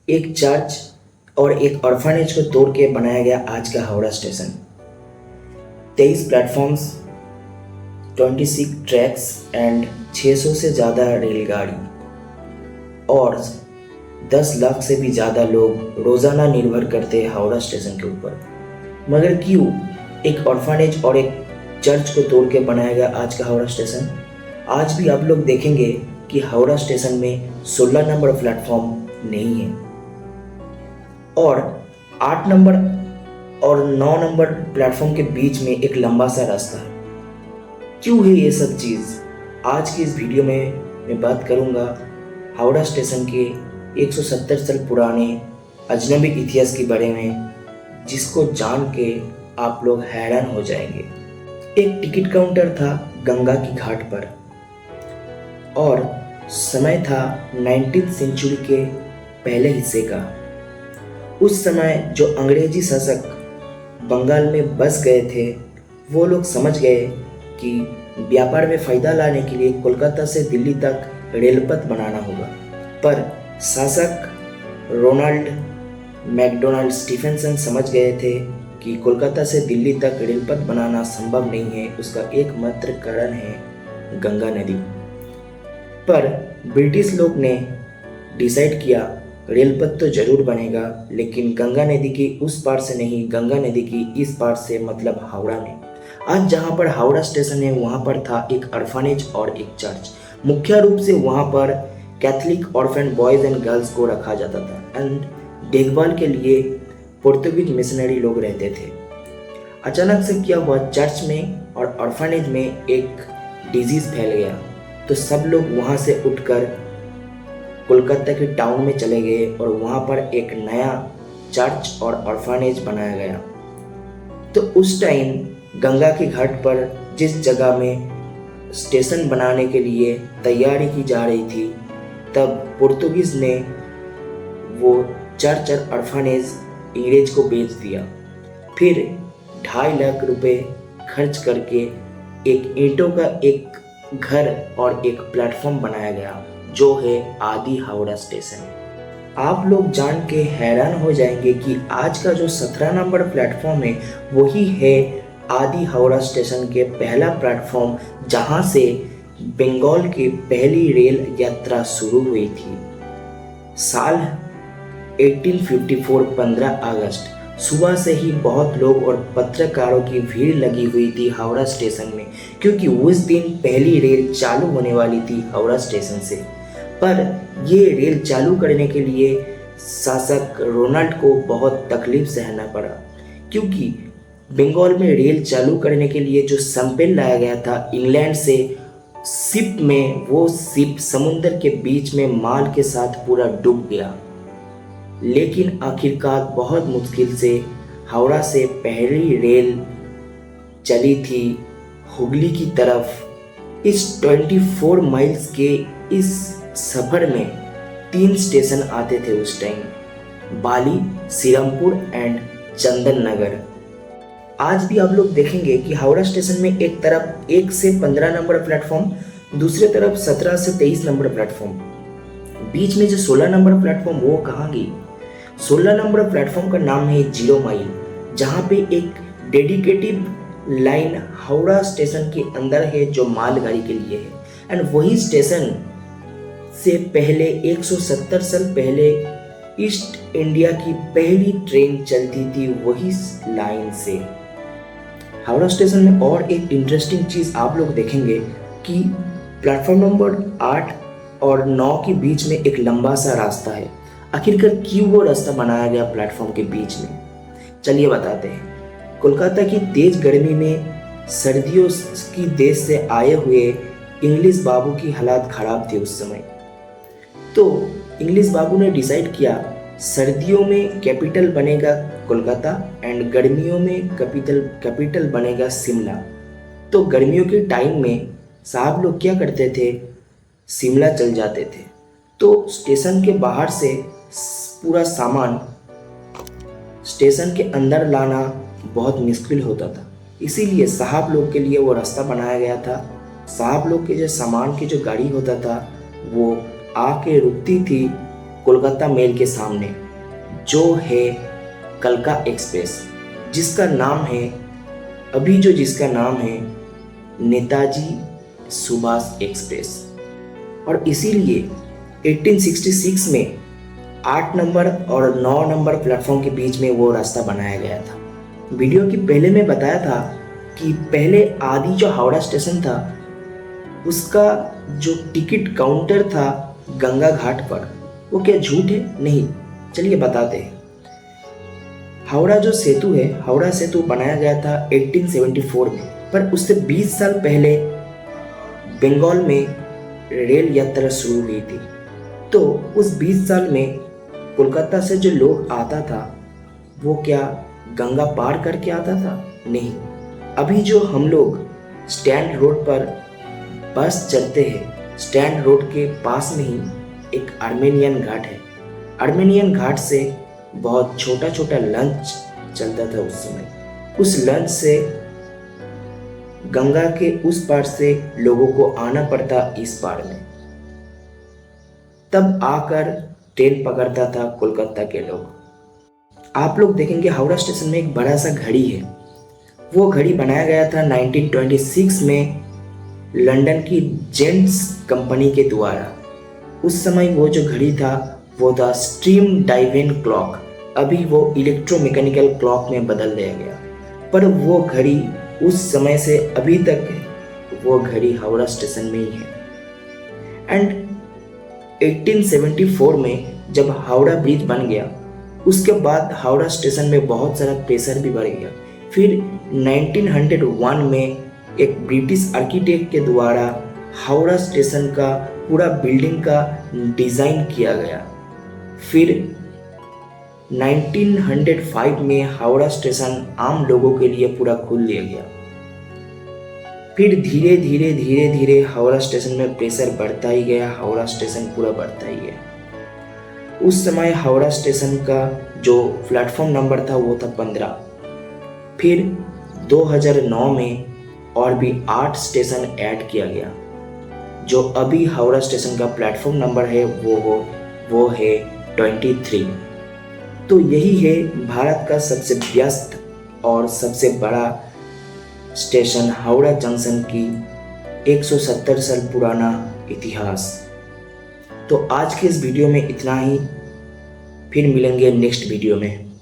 एक चर्च और एक ऑर्फनेज को तोड़ के बनाया गया आज का Howrah station. 23 platforms, 26 tracks and 600 से ज़्यादा रेलगाड़ी और 10 लाख से भी ज़्यादा लोग रोज़ाना निर्भर करते हैं हावड़ा स्टेशन के ऊपर। मगर क्यों एक ऑर्फनेज और एक चर्च को तोड़ के बनाया गया आज का हावड़ा स्टेशन? आज भी आप लोग देखेंगे कि हावड़ा स्टेशन में 16 नंबर प्लेटफॉर्म नहीं है और 8 नंबर और 9 नंबर प्लेटफॉर्म के बीच में एक लंबा सा रास्ता है। क्यों है ये सब चीज़? आज की इस वीडियो में मैं बात करूंगा हावड़ा स्टेशन के 170 साल पुराने अजनबी इतिहास के बारे में, जिसको जान के आप लोग हैरान हो जाएंगे। एक टिकट काउंटर था गंगा की घाट पर और समय था 19वीं सेंचुरी के पहले हिस्से का। उस समय जो अंग्रेजी शासक बंगाल में बस गए थे, वो लोग समझ गए कि व्यापार में फ़ायदा लाने के लिए कोलकाता से दिल्ली तक रेलपथ बनाना होगा। पर शासक रोनाल्ड मैकडोनाल्ड स्टीफेंसन समझ गए थे कि कोलकाता से दिल्ली तक रेलपथ बनाना संभव नहीं है। उसका एकमात्र कारण है गंगा नदी। पर ब्रिटिश लोग ने डिसाइड किया रेलपथ तो जरूर बनेगा, लेकिन गंगा नदी की उस पार से नहीं, गंगा नदी की इस पार से, मतलब हावड़ा में। आज जहाँ पर हावड़ा स्टेशन है वहाँ पर था एक ऑर्फनेज और एक चर्च। मुख्य रूप से वहाँ पर Catholic orphan boys and girls को रखा जाता था एंड देखभाल के लिए पुर्तगीज मिशनरी लोग रहते थे। अचानक से क्या हुआ, चर्च में और ऑर्फनेज में एक डिजीज़ फैल गया, तो सब लोग वहाँ से उठकर कोलकाता के टाउन में चले गए और वहाँ पर एक नया चर्च और ऑर्फनेज बनाया गया। तो उस टाइम गंगा की घाट पर जिस जगह में स्टेशन बनाने के लिए तैयारी की जा रही थी, तब पुर्तगीज ने वो चर्च और ऑर्फनेज अंग्रेज को बेच दिया। फिर 2.5 लाख रुपए खर्च करके एक ईंटों का एक घर और एक प्लेटफॉर्म बनाया गया, जो है आदि हावड़ा स्टेशन। आप लोग जान के हैरान हो जाएंगे कि आज का जो 17 नंबर प्लेटफॉर्म है वही है आदि हावड़ा स्टेशन के पहला प्लेटफॉर्म, जहां से बंगाल की पहली रेल यात्रा शुरू हुई थी। साल 1854 15 अगस्त, सुबह से ही बहुत लोग और पत्रकारों की भीड़ लगी हुई थी हावड़ा स्टेशन में, क्योंकि उस दिन पहली रेल चालू होने वाली थी हावड़ा स्टेशन से। पर ये रेल चालू करने के लिए शासक रोनाल्ड को बहुत तकलीफ सहना पड़ा, क्योंकि बंगाल में रेल चालू करने के लिए जो सैंपल लाया गया था इंग्लैंड से शिप में, वो शिप समुद्र के बीच में माल के साथ पूरा डूब गया। लेकिन आखिरकार बहुत मुश्किल से हावड़ा से पहली रेल चली थी हुगली की तरफ। इस 24 माइल्स के इस सफ़र में 3 स्टेशन आते थे उस time, Bali, Shrirampur and Chandan Nagar. आज भी आप लोग देखेंगे कि हावड़ा स्टेशन में एक तरफ 1 से 15 नंबर प्लेटफॉर्म, दूसरे तरफ 17 से 23 नंबर प्लेटफॉर्म, बीच में जो 16 नंबर प्लेटफॉर्म वो कहाँ गई? 16 नंबर प्लेटफॉर्म का नाम है 0 माइल, जहाँ पे एक डेडिकेटिव लाइन हावड़ा स्टेशन के अंदर है जो मालगाड़ी के लिए है। एंड वही स्टेशन से पहले 170 साल पहले ईस्ट इंडिया की पहली ट्रेन चलती थी वही लाइन से। हावड़ा स्टेशन में और एक इंटरेस्टिंग चीज़ आप लोग देखेंगे कि प्लेटफॉर्म नंबर 8 और 9 के बीच में एक लंबा सा रास्ता है। आखिरकार क्यों वो रास्ता बनाया गया प्लेटफॉर्म के बीच में? चलिए बताते हैं। कोलकाता की तेज गर्मी में सर्दियों की देश से आए हुए इंग्लिश बाबू की हालत खराब थी उस समय। तो इंग्लिश बाबू ने डिसाइड किया सर्दियों में कैपिटल बनेगा कोलकाता एंड गर्मियों में कैपिटल बनेगा शिमला। तो गर्मियों के टाइम में साहब लोग क्या करते थे, शिमला चल जाते थे। तो स्टेशन के बाहर से पूरा सामान स्टेशन के अंदर लाना बहुत मुश्किल होता था, इसीलिए साहब लोग के लिए वो रास्ता बनाया गया था। साहब लोग के जो सामान की जो गाड़ी होता था वो आके रुकती थी कोलकाता मेल के सामने जो है कलका एक्सप्रेस, जिसका नाम है नेताजी सुभाष एक्सप्रेस। और इसीलिए 1866 में 8 नंबर और 9 नंबर प्लेटफॉर्म के बीच में वो रास्ता बनाया गया था। वीडियो की पहले मैं बताया था कि पहले आदि जो हावड़ा स्टेशन था उसका जो टिकट काउंटर था गंगा घाट पर, वो क्या झूठ है? नहीं, चलिए बताते हैं। हावड़ा जो सेतु है, हावड़ा सेतु बनाया गया था 1874 में, पर उससे 20 साल पहले बंगाल में रेल यात्रा शुरू हुई थी। तो उस 20 साल में कोलकाता से जो लोग आता था वो क्या गंगा पार करके आता था? नहीं। अभी जो हम लोग स्टैंड रोड पर बस चलते हैं, स्टैंड रोड के पास में ही एक आर्मेनियन घाट है। आर्मेनियन घाट से बहुत छोटा छोटा लंच चलता था उस समय। उस लंच से गंगा के उस पार से लोगों को आना पड़ता इस पार में, तब आकर ट्रेन पकड़ता था कोलकाता के लोग। आप लोग देखेंगे हावड़ा स्टेशन में एक बड़ा सा घड़ी है। वो घड़ी बनाया गया था 1926 में लंदन की जेंट्स कंपनी के द्वारा। उस समय वो जो घड़ी था वो था स्टीम डाइवेन क्लॉक। अभी वो इलेक्ट्रोमैकेनिकल क्लॉक में बदल दिया गया, पर वो घड़ी उस समय से अभी तक वो घड़ी हावड़ा स्टेशन में ही है। एंड 1874 में जब हावड़ा ब्रिज बन गया, उसके बाद हावड़ा स्टेशन में बहुत सारा प्रेशर भी बढ़ गया। फिर 1901 में एक ब्रिटिश आर्किटेक्ट के द्वारा हावड़ा स्टेशन का पूरा बिल्डिंग का डिज़ाइन किया गया। फिर 1905 में हावड़ा स्टेशन आम लोगों के लिए पूरा खोल दिया गया। फिर धीरे धीरे हावड़ा स्टेशन में प्रेशर बढ़ता ही गया, हावड़ा स्टेशन पूरा बढ़ता ही गया। उस समय हावड़ा स्टेशन का जो प्लेटफॉर्म नंबर था वो था 15। फिर 2009 में और भी 8 स्टेशन ऐड किया गया। जो अभी हावड़ा स्टेशन का प्लेटफॉर्म नंबर है वो है 23। तो यही है भारत का सबसे व्यस्त और सबसे बड़ा स्टेशन हावड़ा जंक्शन की 170 साल पुराना इतिहास। तो आज के इस वीडियो में इतना ही, फिर मिलेंगे नेक्स्ट वीडियो में।